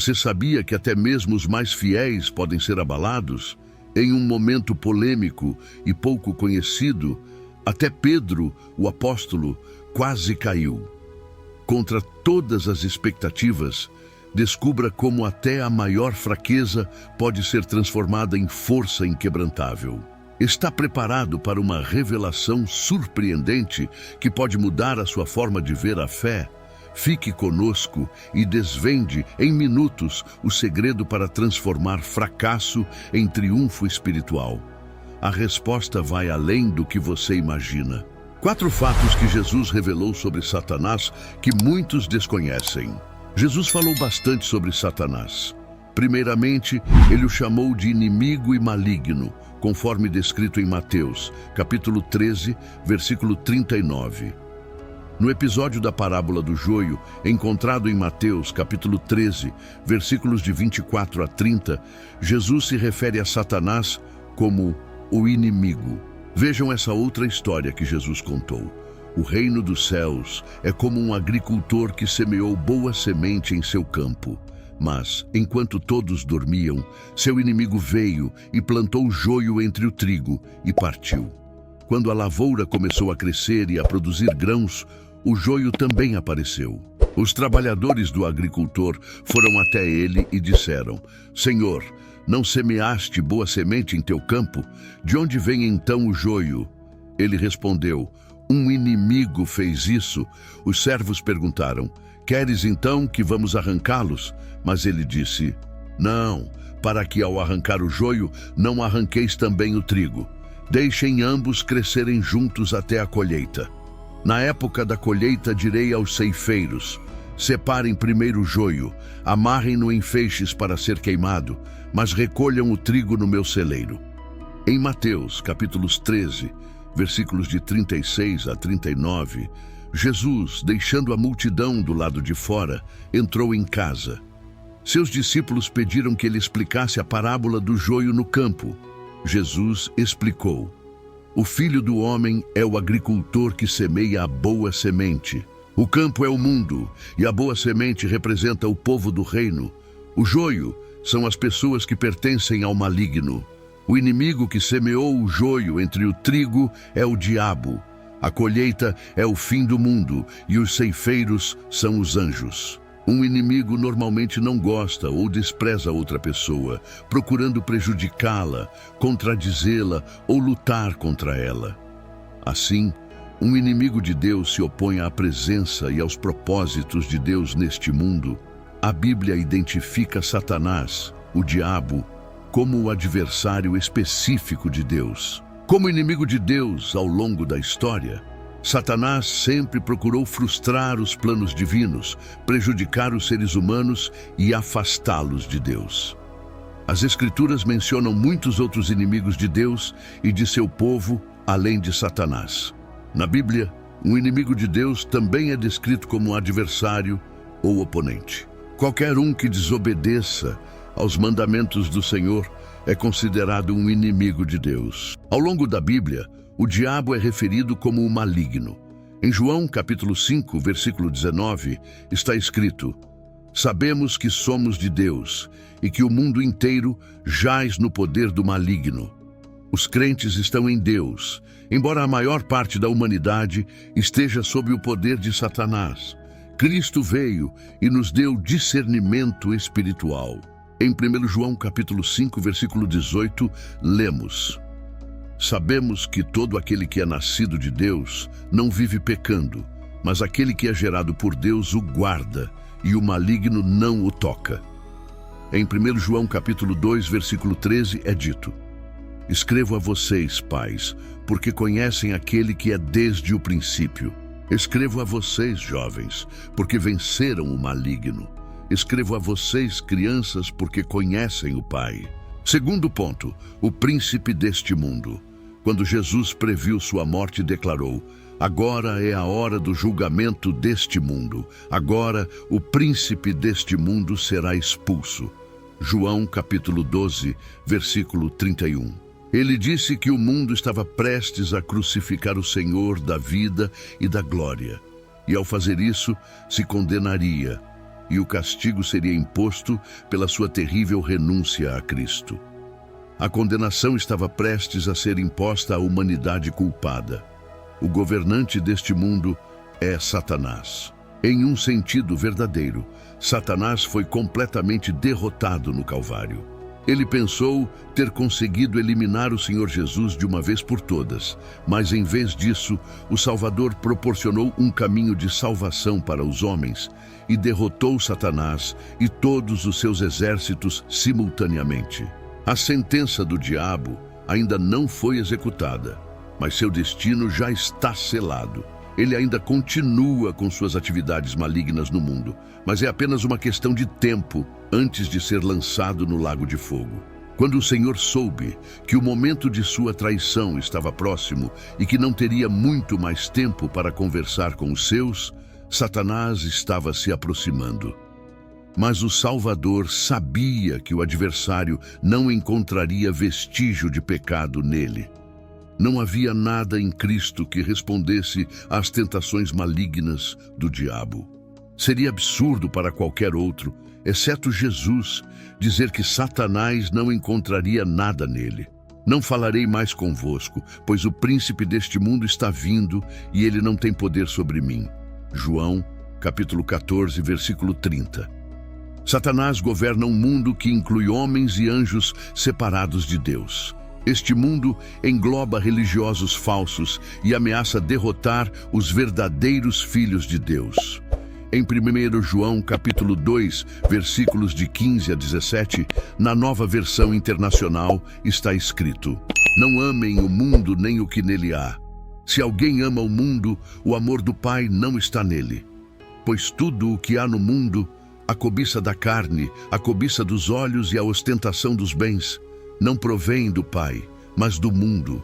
Você sabia que até mesmo os mais fiéis podem ser abalados? Em um momento polêmico e pouco conhecido, até Pedro, o apóstolo, quase caiu. Contra todas as expectativas, descubra como até a maior fraqueza pode ser transformada em força inquebrantável. Está preparado para uma revelação surpreendente que pode mudar a sua forma de ver a fé? Fique conosco e desvende em minutos o segredo para transformar fracasso em triunfo espiritual. A resposta vai além do que você imagina. 4 fatos que Jesus revelou sobre Satanás que muitos desconhecem. Jesus falou bastante sobre Satanás. Primeiramente, ele o chamou de inimigo e maligno, conforme descrito em Mateus, capítulo 13, versículo 39. No episódio da parábola do joio, encontrado em Mateus, capítulo 13, versículos de 24 a 30, Jesus se refere a Satanás como o inimigo. Vejam essa outra história que Jesus contou. O reino dos céus é como um agricultor que semeou boa semente em seu campo. Mas, enquanto todos dormiam, seu inimigo veio e plantou joio entre o trigo e partiu. Quando a lavoura começou a crescer e a produzir grãos, o joio também apareceu. Os trabalhadores do agricultor foram até ele e disseram: Senhor, não semeaste boa semente em teu campo? De onde vem então o joio? Ele respondeu: Um inimigo fez isso. Os servos perguntaram: Queres então que vamos arrancá-los? Mas ele disse: Não, para que ao arrancar o joio, não arranqueis também o trigo. Deixem ambos crescerem juntos até a colheita. Na época da colheita direi aos ceifeiros: Separem primeiro o joio, amarrem-no em feixes para ser queimado, mas recolham o trigo no meu celeiro. Em Mateus, capítulos 13, versículos de 36 a 39, Jesus, deixando a multidão do lado de fora, entrou em casa. Seus discípulos pediram que ele explicasse a parábola do joio no campo. Jesus explicou: O filho do homem é o agricultor que semeia a boa semente. O campo é o mundo, e a boa semente representa o povo do reino. O joio são as pessoas que pertencem ao maligno. O inimigo que semeou o joio entre o trigo é o diabo. A colheita é o fim do mundo, e os ceifeiros são os anjos. Um inimigo normalmente não gosta ou despreza outra pessoa, procurando prejudicá-la, contradizê-la ou lutar contra ela. Assim, um inimigo de Deus se opõe à presença e aos propósitos de Deus neste mundo. A Bíblia identifica Satanás, o diabo, como o adversário específico de Deus. Como inimigo de Deus ao longo da história, Satanás sempre procurou frustrar os planos divinos, prejudicar os seres humanos e afastá-los de Deus. As Escrituras mencionam muitos outros inimigos de Deus e de seu povo, além de Satanás. Na Bíblia, um inimigo de Deus também é descrito como adversário ou oponente. Qualquer um que desobedeça aos mandamentos do Senhor é considerado um inimigo de Deus. Ao longo da Bíblia, o diabo é referido como o maligno. Em João capítulo 5, versículo 19, está escrito: Sabemos que somos de Deus e que o mundo inteiro jaz no poder do maligno. Os crentes estão em Deus, embora a maior parte da humanidade esteja sob o poder de Satanás. Cristo veio e nos deu discernimento espiritual. Em 1 João capítulo 5, versículo 18, lemos: Sabemos que todo aquele que é nascido de Deus não vive pecando, mas aquele que é gerado por Deus o guarda, e o maligno não o toca. Em 1 João capítulo 2, versículo 13, é dito: Escrevo a vocês, pais, porque conhecem aquele que é desde o princípio. Escrevo a vocês, jovens, porque venceram o maligno. Escrevo a vocês, crianças, porque conhecem o Pai. Segundo ponto, o príncipe deste mundo. Quando Jesus previu sua morte, declarou: Agora é a hora do julgamento deste mundo. Agora o príncipe deste mundo será expulso. João capítulo 12, versículo 31. Ele disse que o mundo estava prestes a crucificar o Senhor da vida e da glória. E ao fazer isso, se condenaria. e o castigo seria imposto pela sua terrível renúncia a Cristo. A condenação estava prestes a ser imposta à humanidade culpada. O governante deste mundo é Satanás. Em um sentido verdadeiro, Satanás foi completamente derrotado no Calvário. Ele pensou ter conseguido eliminar o Senhor Jesus de uma vez por todas, mas em vez disso, o Salvador proporcionou um caminho de salvação para os homens e derrotou Satanás e todos os seus exércitos simultaneamente. A sentença do diabo ainda não foi executada, mas seu destino já está selado. Ele ainda continua com suas atividades malignas no mundo, mas é apenas uma questão de tempo antes de ser lançado no lago de fogo. Quando o Senhor soube que o momento de sua traição estava próximo e que não teria muito mais tempo para conversar com os seus, Satanás estava se aproximando. Mas o Salvador sabia que o adversário não encontraria vestígio de pecado nele. Não havia nada em Cristo que respondesse às tentações malignas do diabo. Seria absurdo para qualquer outro, exceto Jesus, dizer que Satanás não encontraria nada nele. Não falarei mais convosco, pois o príncipe deste mundo está vindo e ele não tem poder sobre mim. João, capítulo 14, versículo 30. Satanás governa um mundo que inclui homens e anjos separados de Deus. Este mundo engloba religiosos falsos e ameaça derrotar os verdadeiros filhos de Deus. Em 1 João, capítulo 2, versículos de 15 a 17, na Nova Versão Internacional, está escrito: Não amem o mundo nem o que nele há. Se alguém ama o mundo, o amor do Pai não está nele. Pois tudo o que há no mundo, a cobiça da carne, a cobiça dos olhos e a ostentação dos bens, não provém do Pai, mas do mundo.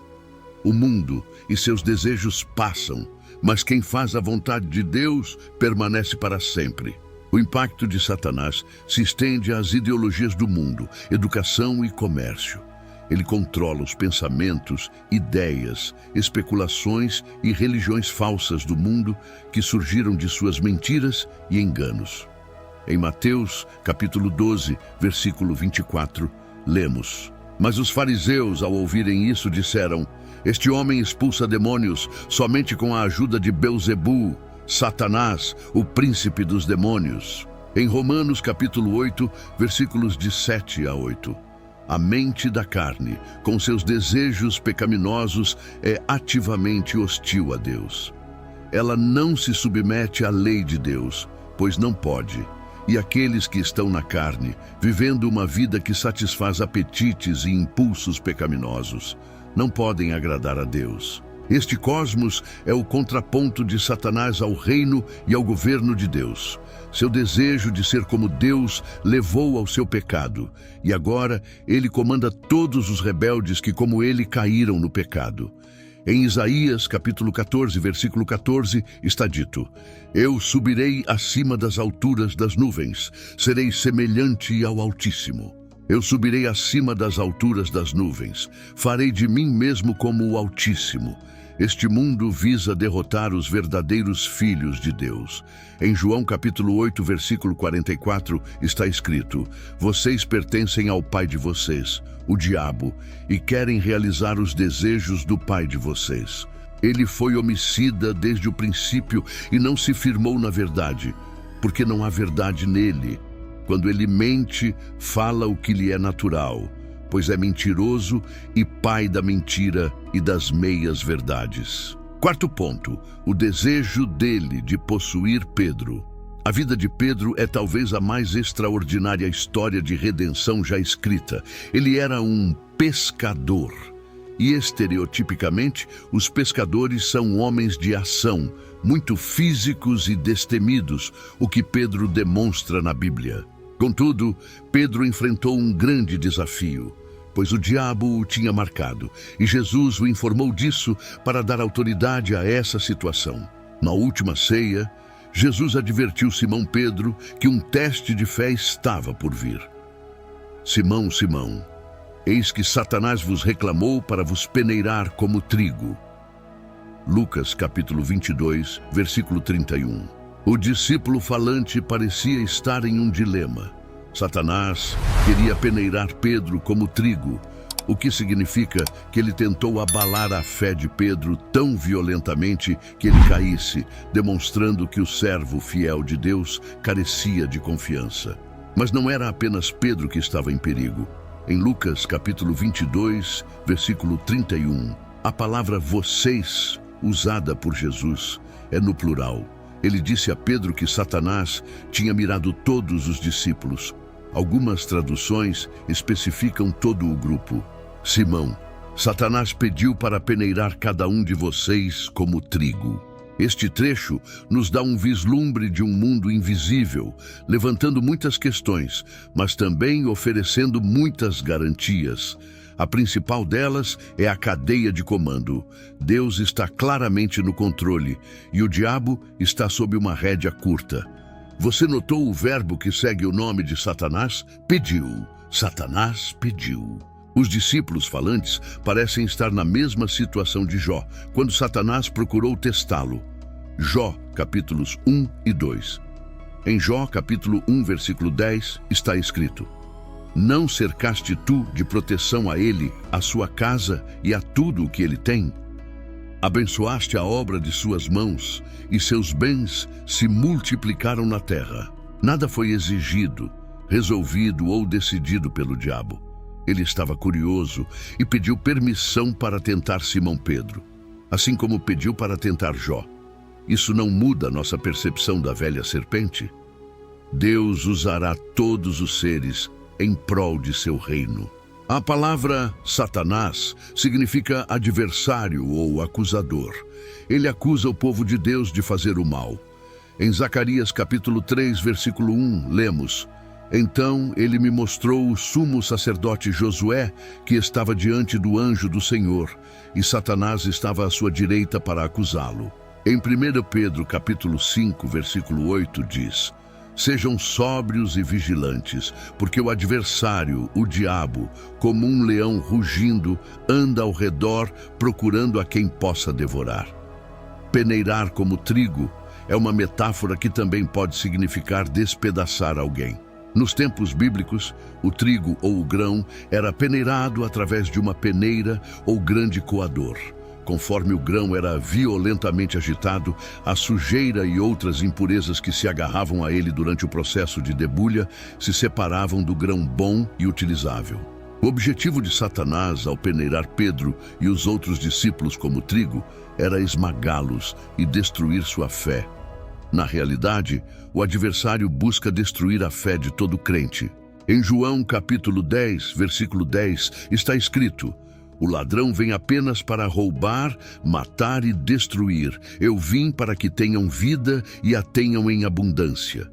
O mundo e seus desejos passam, mas quem faz a vontade de Deus permanece para sempre. O impacto de Satanás se estende às ideologias do mundo, educação e comércio. Ele controla os pensamentos, ideias, especulações e religiões falsas do mundo que surgiram de suas mentiras e enganos. Em Mateus, capítulo 12, versículo 24, lemos: Mas os fariseus, ao ouvirem isso, disseram: Este homem expulsa demônios somente com a ajuda de Belzebu, Satanás, o príncipe dos demônios. Em Romanos, capítulo 8, versículos de 7 a 8. A mente da carne, com seus desejos pecaminosos, é ativamente hostil a Deus. Ela não se submete à lei de Deus, pois não pode. E aqueles que estão na carne, vivendo uma vida que satisfaz apetites e impulsos pecaminosos, não podem agradar a Deus. Este cosmos é o contraponto de Satanás ao reino e ao governo de Deus. Seu desejo de ser como Deus levou ao seu pecado, e agora ele comanda todos os rebeldes que, como ele, caíram no pecado. Em Isaías, capítulo 14, versículo 14, está dito: Eu subirei acima das alturas das nuvens, serei semelhante ao Altíssimo. Eu subirei acima das alturas das nuvens, farei de mim mesmo como o Altíssimo. Este mundo visa derrotar os verdadeiros filhos de Deus. Em João capítulo 8, versículo 44, está escrito: Vocês pertencem ao pai de vocês, o diabo, e querem realizar os desejos do pai de vocês. Ele foi homicida desde o princípio e não se firmou na verdade, porque não há verdade nele. Quando ele mente, fala o que lhe é natural, pois é mentiroso e pai da mentira e das meias-verdades. Quarto ponto, o desejo dele de possuir Pedro. A vida de Pedro é talvez a mais extraordinária história de redenção já escrita. Ele era um pescador. E estereotipicamente, os pescadores são homens de ação, muito físicos e destemidos, o que Pedro demonstra na Bíblia. Contudo, Pedro enfrentou um grande desafio, pois o diabo o tinha marcado, e Jesus o informou disso para dar autoridade a essa situação. Na última ceia, Jesus advertiu Simão Pedro que um teste de fé estava por vir. Simão, Simão, eis que Satanás vos reclamou para vos peneirar como trigo. Lucas capítulo 22, versículo 31. O discípulo falante parecia estar em um dilema. Satanás queria peneirar Pedro como trigo, o que significa que ele tentou abalar a fé de Pedro tão violentamente que ele caísse, demonstrando que o servo fiel de Deus carecia de confiança. Mas não era apenas Pedro que estava em perigo. Em Lucas capítulo 22, versículo 31, a palavra vocês, usada por Jesus, é no plural. Ele disse a Pedro que Satanás tinha mirado todos os discípulos. Algumas traduções especificam todo o grupo. Simão, Satanás pediu para peneirar cada um de vocês como trigo. Este trecho nos dá um vislumbre de um mundo invisível, levantando muitas questões, mas também oferecendo muitas garantias. A principal delas é a cadeia de comando. Deus está claramente no controle e o diabo está sob uma rédea curta. Você notou o verbo que segue o nome de Satanás? Pediu. Satanás pediu. Os discípulos falantes parecem estar na mesma situação de Jó, quando Satanás procurou testá-lo. Jó, capítulos 1 e 2. Em Jó, capítulo 1, versículo 10, está escrito: Não cercaste tu de proteção a ele, a sua casa e a tudo o que ele tem? Abençoaste a obra de suas mãos, e seus bens se multiplicaram na terra. Nada foi exigido, resolvido ou decidido pelo diabo. Ele estava curioso e pediu permissão para tentar Simão Pedro, assim como pediu para tentar Jó. Isso não muda nossa percepção da velha serpente? Deus usará todos os seres em prol de seu reino. A palavra Satanás significa adversário ou acusador. Ele acusa o povo de Deus de fazer o mal. Em Zacarias capítulo 3, versículo 1, lemos: Então ele me mostrou o sumo sacerdote Josué, que estava diante do anjo do Senhor, e Satanás estava à sua direita para acusá-lo. Em 1 Pedro capítulo 5, versículo 8 diz: Sejam sóbrios e vigilantes, porque o adversário, o diabo, como um leão rugindo, anda ao redor procurando a quem possa devorar. Peneirar como trigo é uma metáfora que também pode significar despedaçar alguém. Nos tempos bíblicos, o trigo ou o grão era peneirado através de uma peneira ou grande coador. Conforme o grão era violentamente agitado, a sujeira e outras impurezas que se agarravam a ele durante o processo de debulha se separavam do grão bom e utilizável. O objetivo de Satanás ao peneirar Pedro e os outros discípulos como trigo era esmagá-los e destruir sua fé. Na realidade, o adversário busca destruir a fé de todo crente. Em João capítulo 10, versículo 10, está escrito: O ladrão vem apenas para roubar, matar e destruir. Eu vim para que tenham vida e a tenham em abundância.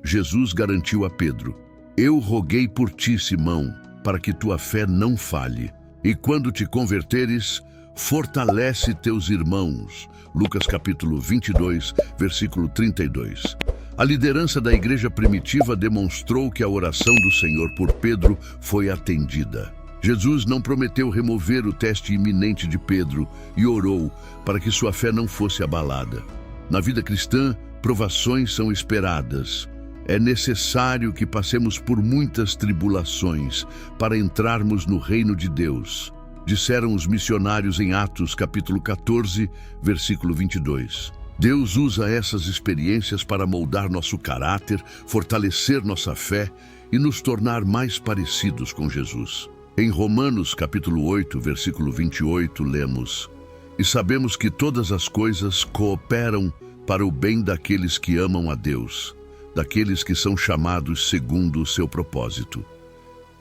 Jesus garantiu a Pedro: Eu roguei por ti, Simão, para que tua fé não falhe. E quando te converteres, fortalece teus irmãos. Lucas capítulo 22, versículo 32. A liderança da igreja primitiva demonstrou que a oração do Senhor por Pedro foi atendida. Jesus não prometeu remover o teste iminente de Pedro e orou para que sua fé não fosse abalada. Na vida cristã, provações são esperadas. É necessário que passemos por muitas tribulações para entrarmos no reino de Deus, disseram os missionários em Atos capítulo 14, versículo 22. Deus usa essas experiências para moldar nosso caráter, fortalecer nossa fé e nos tornar mais parecidos com Jesus. Em Romanos capítulo 8, versículo 28, lemos: E sabemos que todas as coisas cooperam para o bem daqueles que amam a Deus, daqueles que são chamados segundo o seu propósito.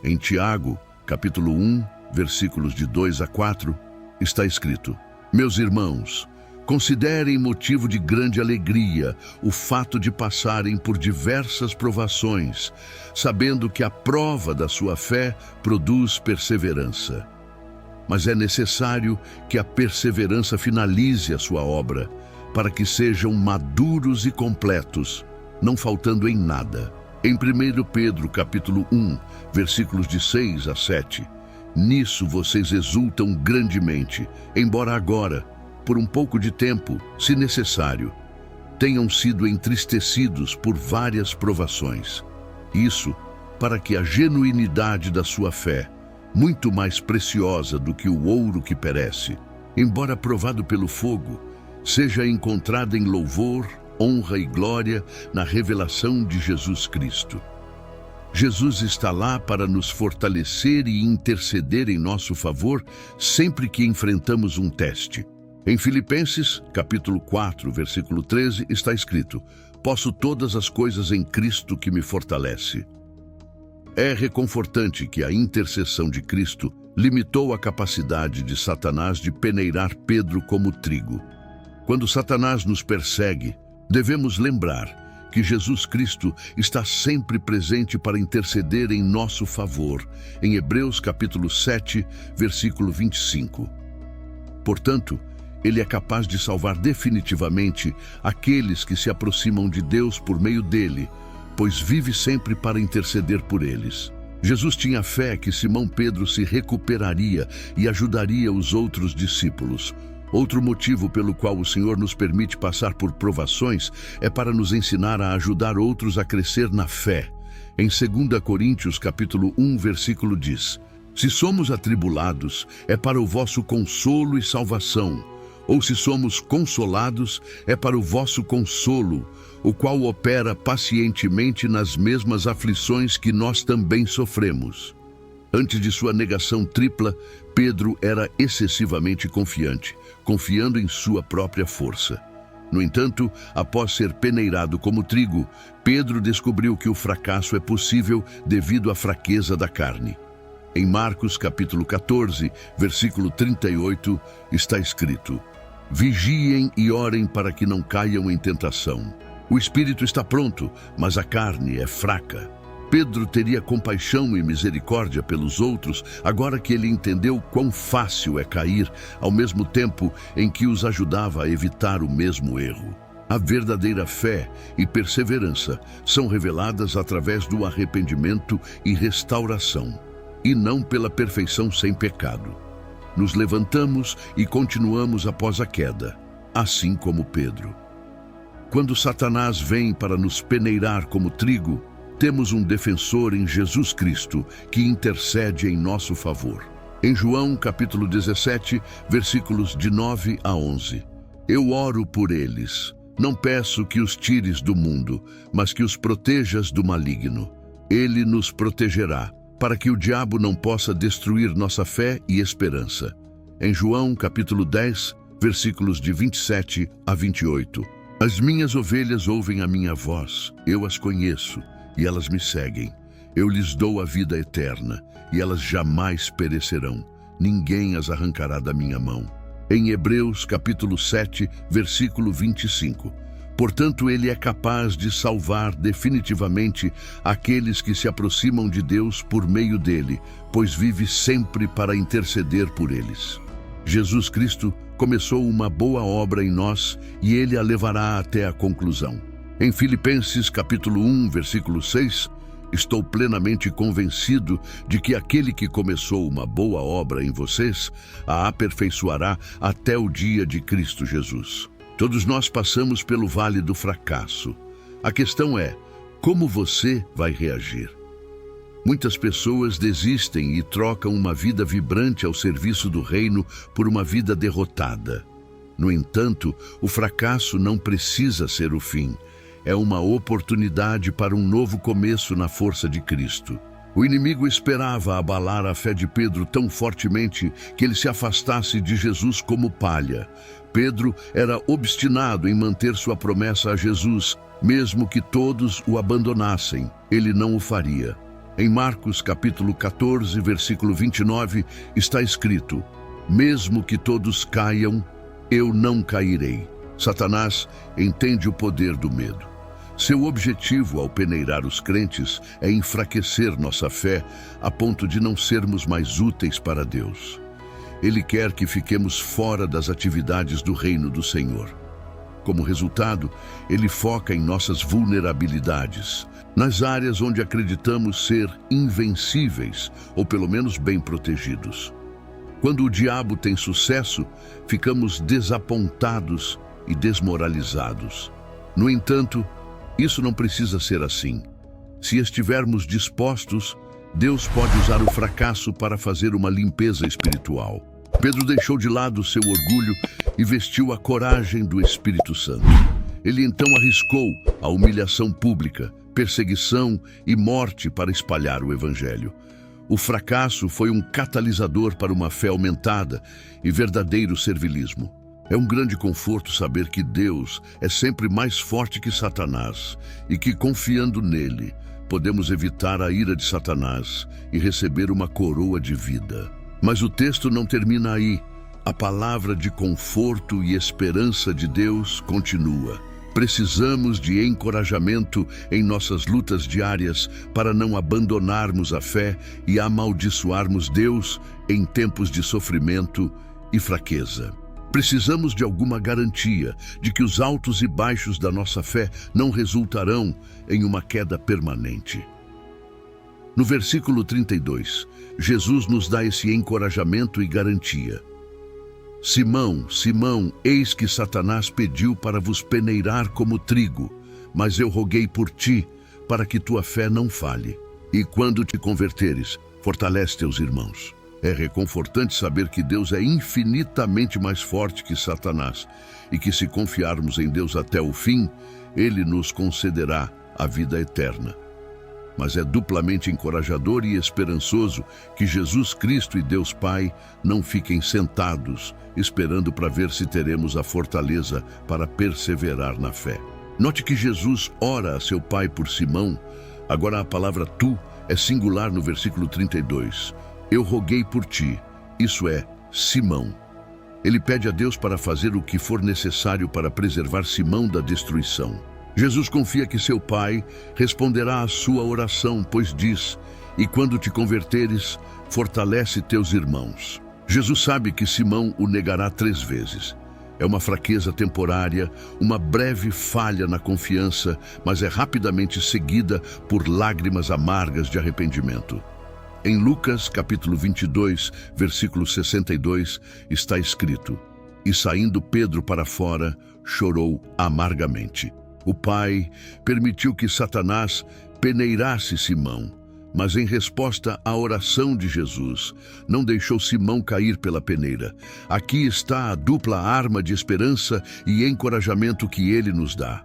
Em Tiago, capítulo 1, versículos de 2 a 4, está escrito: Meus irmãos, considerem motivo de grande alegria o fato de passarem por diversas provações, sabendo que a prova da sua fé produz perseverança. Mas é necessário que a perseverança finalize a sua obra, para que sejam maduros e completos, não faltando em nada. Em 1 Pedro capítulo 1, versículos de 6 a 7, nisso vocês exultam grandemente, embora agora, por um pouco de tempo, se necessário, tenham sido entristecidos por várias provações. Isso para que a genuinidade da sua fé, muito mais preciosa do que o ouro que perece, embora provado pelo fogo, seja encontrada em louvor, honra e glória na revelação de Jesus Cristo. Jesus está lá para nos fortalecer e interceder em nosso favor sempre que enfrentamos um teste. Em Filipenses, capítulo 4, versículo 13, está escrito: posso todas as coisas em Cristo que me fortalece. É reconfortante que a intercessão de Cristo limitou a capacidade de Satanás de peneirar Pedro como trigo. Quando Satanás nos persegue, devemos lembrar que Jesus Cristo está sempre presente para interceder em nosso favor, em Hebreus capítulo 7, versículo 25. Portanto, Ele é capaz de salvar definitivamente aqueles que se aproximam de Deus por meio dele, pois vive sempre para interceder por eles. Jesus tinha fé que Simão Pedro se recuperaria e ajudaria os outros discípulos. Outro motivo pelo qual o Senhor nos permite passar por provações é para nos ensinar a ajudar outros a crescer na fé. Em 2 Coríntios capítulo 1, versículo diz: se somos atribulados, é para o vosso consolo e salvação, ou se somos consolados, é para o vosso consolo, o qual opera pacientemente nas mesmas aflições que nós também sofremos. Antes de sua negação tripla, Pedro era excessivamente confiante, confiando em sua própria força. No entanto, após ser peneirado como trigo, Pedro descobriu que o fracasso é possível devido à fraqueza da carne. Em Marcos capítulo 14, versículo 38, está escrito: vigiem e orem para que não caiam em tentação. O espírito está pronto, mas a carne é fraca. Pedro teria compaixão e misericórdia pelos outros, agora que ele entendeu quão fácil é cair, ao mesmo tempo em que os ajudava a evitar o mesmo erro. A verdadeira fé e perseverança são reveladas através do arrependimento e restauração, e não pela perfeição sem pecado. Nos levantamos e continuamos após a queda, assim como Pedro. Quando Satanás vem para nos peneirar como trigo, temos um defensor em Jesus Cristo que intercede em nosso favor. Em João capítulo 17, versículos de 9 a 11. Eu oro por eles. Não peço que os tires do mundo, mas que os protejas do maligno. Ele nos protegerá, para que o diabo não possa destruir nossa fé e esperança. Em João capítulo 10, versículos de 27 a 28. As minhas ovelhas ouvem a minha voz, eu as conheço, e elas me seguem. Eu lhes dou a vida eterna, e elas jamais perecerão. Ninguém as arrancará da minha mão. Em Hebreus capítulo 7, versículo 25. Portanto, ele é capaz de salvar definitivamente aqueles que se aproximam de Deus por meio dele, pois vive sempre para interceder por eles. Jesus Cristo começou uma boa obra em nós e ele a levará até a conclusão. Em Filipenses capítulo 1, versículo 6, estou plenamente convencido de que aquele que começou uma boa obra em vocês a aperfeiçoará até o dia de Cristo Jesus. Todos nós passamos pelo vale do fracasso. A questão é, como você vai reagir? Muitas pessoas desistem e trocam uma vida vibrante ao serviço do reino por uma vida derrotada. No entanto, o fracasso não precisa ser o fim. É uma oportunidade para um novo começo na força de Cristo. O inimigo esperava abalar a fé de Pedro tão fortemente que ele se afastasse de Jesus como palha. Pedro era obstinado em manter sua promessa a Jesus, mesmo que todos o abandonassem, ele não o faria. Em Marcos capítulo 14, versículo 29, está escrito: mesmo que todos caiam, eu não cairei. Satanás entende o poder do medo. Seu objetivo ao peneirar os crentes é enfraquecer nossa fé a ponto de não sermos mais úteis para Deus. Ele quer que fiquemos fora das atividades do reino do Senhor. Como resultado, ele foca em nossas vulnerabilidades, nas áreas onde acreditamos ser invencíveis ou pelo menos bem protegidos. Quando o diabo tem sucesso, ficamos desapontados e desmoralizados. No entanto, isso não precisa ser assim. Se estivermos dispostos, Deus pode usar o fracasso para fazer uma limpeza espiritual. Pedro deixou de lado seu orgulho e vestiu a coragem do Espírito Santo. Ele então arriscou a humilhação pública, perseguição e morte para espalhar o Evangelho. O fracasso foi um catalisador para uma fé aumentada e verdadeiro servilismo. É um grande conforto saber que Deus é sempre mais forte que Satanás e que, confiando nele, podemos evitar a ira de Satanás e receber uma coroa de vida. Mas o texto não termina aí. A palavra de conforto e esperança de Deus continua. Precisamos de encorajamento em nossas lutas diárias para não abandonarmos a fé e amaldiçoarmos Deus em tempos de sofrimento e fraqueza. Precisamos de alguma garantia de que os altos e baixos da nossa fé não resultarão em uma queda permanente. No versículo 32, Jesus nos dá esse encorajamento e garantia. Simão, Simão, eis que Satanás pediu para vos peneirar como trigo, mas eu roguei por ti, para que tua fé não falhe. E quando te converteres, fortalece teus irmãos. É reconfortante saber que Deus é infinitamente mais forte que Satanás e que, se confiarmos em Deus até o fim, Ele nos concederá a vida eterna. Mas é duplamente encorajador e esperançoso que Jesus Cristo e Deus Pai não fiquem sentados, esperando para ver se teremos a fortaleza para perseverar na fé. Note que Jesus ora a seu Pai por Simão. Agora a palavra tu é singular no versículo 32. Eu roguei por ti, isso é, Simão. Ele pede a Deus para fazer o que for necessário para preservar Simão da destruição. Jesus confia que seu Pai responderá à sua oração, pois diz, e quando te converteres, fortalece teus irmãos. Jesus sabe que Simão o negará 3 vezes. É uma fraqueza temporária, uma breve falha na confiança, mas é rapidamente seguida por lágrimas amargas de arrependimento. Em Lucas, capítulo 22, versículo 62, está escrito, e saindo Pedro para fora, chorou amargamente. O Pai permitiu que Satanás peneirasse Simão, mas em resposta à oração de Jesus, não deixou Simão cair pela peneira. Aqui está a dupla arma de esperança e encorajamento que ele nos dá.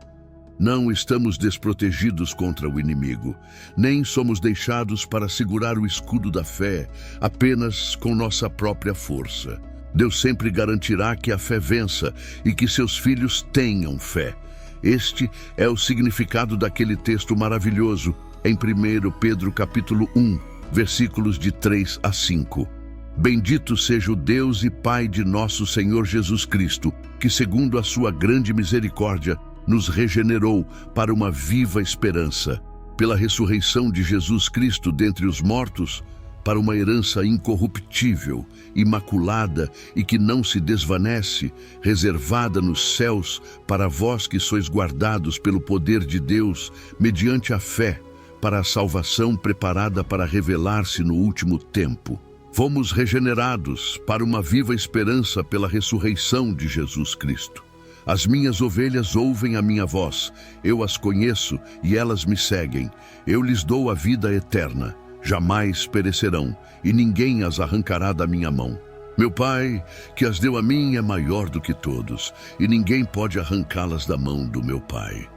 Não estamos desprotegidos contra o inimigo, nem somos deixados para segurar o escudo da fé apenas com nossa própria força. Deus sempre garantirá que a fé vença e que seus filhos tenham fé. Este é o significado daquele texto maravilhoso em 1 Pedro capítulo 1, versículos de 3 a 5. Bendito seja o Deus e Pai de nosso Senhor Jesus Cristo, que segundo a sua grande misericórdia nos regenerou para uma viva esperança, pela ressurreição de Jesus Cristo dentre os mortos, para uma herança incorruptível, imaculada e que não se desvanece, reservada nos céus para vós que sois guardados pelo poder de Deus, mediante a fé, para a salvação preparada para revelar-se no último tempo. Fomos regenerados para uma viva esperança pela ressurreição de Jesus Cristo. As minhas ovelhas ouvem a minha voz, eu as conheço e elas me seguem. Eu lhes dou a vida eterna. Jamais perecerão, e ninguém as arrancará da minha mão. Meu Pai, que as deu a mim, é maior do que todos, e ninguém pode arrancá-las da mão do meu Pai.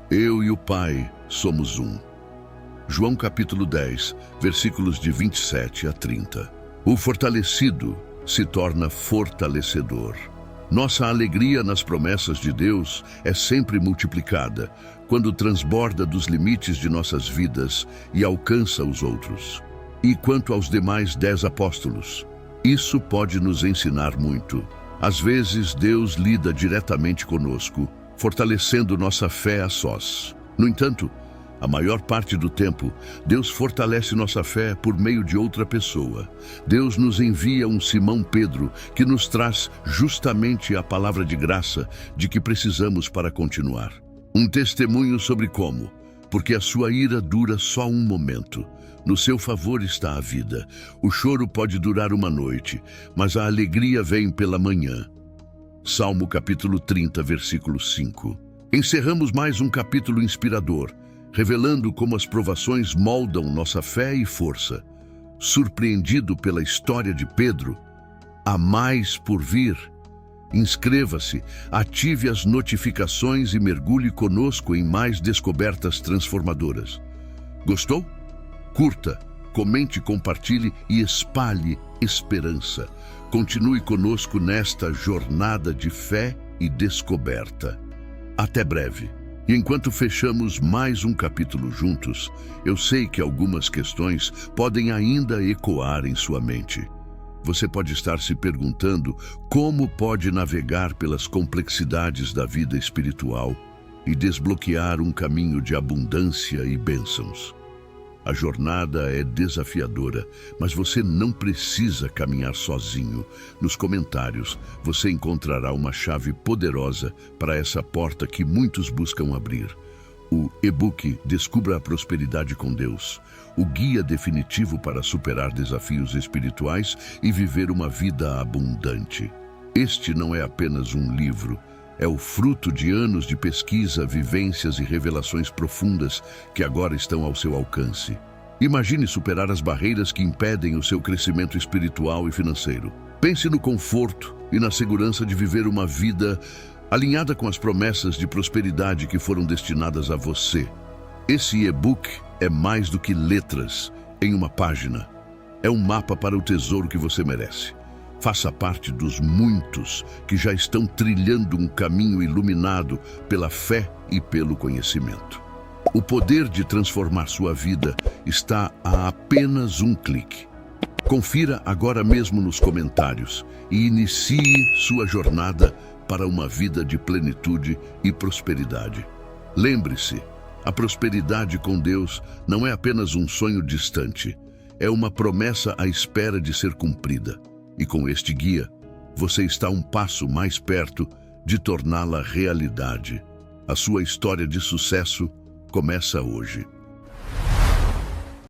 Eu e o Pai somos um. João capítulo 10, versículos de 27 a 30. O fortalecido se torna fortalecedor. Nossa alegria nas promessas de Deus é sempre multiplicada quando transborda dos limites de nossas vidas e alcança os outros. E quanto aos demais 10 apóstolos, isso pode nos ensinar muito. Às vezes, Deus lida diretamente conosco, fortalecendo nossa fé a sós. No entanto, a maior parte do tempo, Deus fortalece nossa fé por meio de outra pessoa. Deus nos envia um Simão Pedro que nos traz justamente a palavra de graça de que precisamos para continuar. Um testemunho sobre como, porque a sua ira dura só um momento. No seu favor está a vida. O choro pode durar uma noite, mas a alegria vem pela manhã. Salmo capítulo 30, versículo 5. Encerramos mais um capítulo inspirador, revelando como as provações moldam nossa fé e força. Surpreendido pela história de Pedro, há mais por vir. Inscreva-se, ative as notificações e mergulhe conosco em mais descobertas transformadoras. Gostou? Curta, comente, compartilhe e espalhe esperança. Continue conosco nesta jornada de fé e descoberta. Até breve. E enquanto fechamos mais um capítulo juntos, eu sei que algumas questões podem ainda ecoar em sua mente. Você pode estar se perguntando como pode navegar pelas complexidades da vida espiritual e desbloquear um caminho de abundância e bênçãos. A jornada é desafiadora, mas você não precisa caminhar sozinho. Nos comentários, você encontrará uma chave poderosa para essa porta que muitos buscam abrir. O e-book Descubra a Prosperidade com Deus, o guia definitivo para superar desafios espirituais e viver uma vida abundante. Este não é apenas um livro, é o fruto de anos de pesquisa, vivências e revelações profundas que agora estão ao seu alcance. Imagine superar as barreiras que impedem o seu crescimento espiritual e financeiro. Pense no conforto e na segurança de viver uma vida alinhada com as promessas de prosperidade que foram destinadas a você. Esse e-book é mais do que letras em uma página. É um mapa para o tesouro que você merece. Faça parte dos muitos que já estão trilhando um caminho iluminado pela fé e pelo conhecimento. O poder de transformar sua vida está a apenas um clique. Confira agora mesmo nos comentários e inicie sua jornada para uma vida de plenitude e prosperidade. Lembre-se, a prosperidade com Deus não é apenas um sonho distante, é uma promessa à espera de ser cumprida. E com este guia, você está um passo mais perto de torná-la realidade. A sua história de sucesso começa hoje.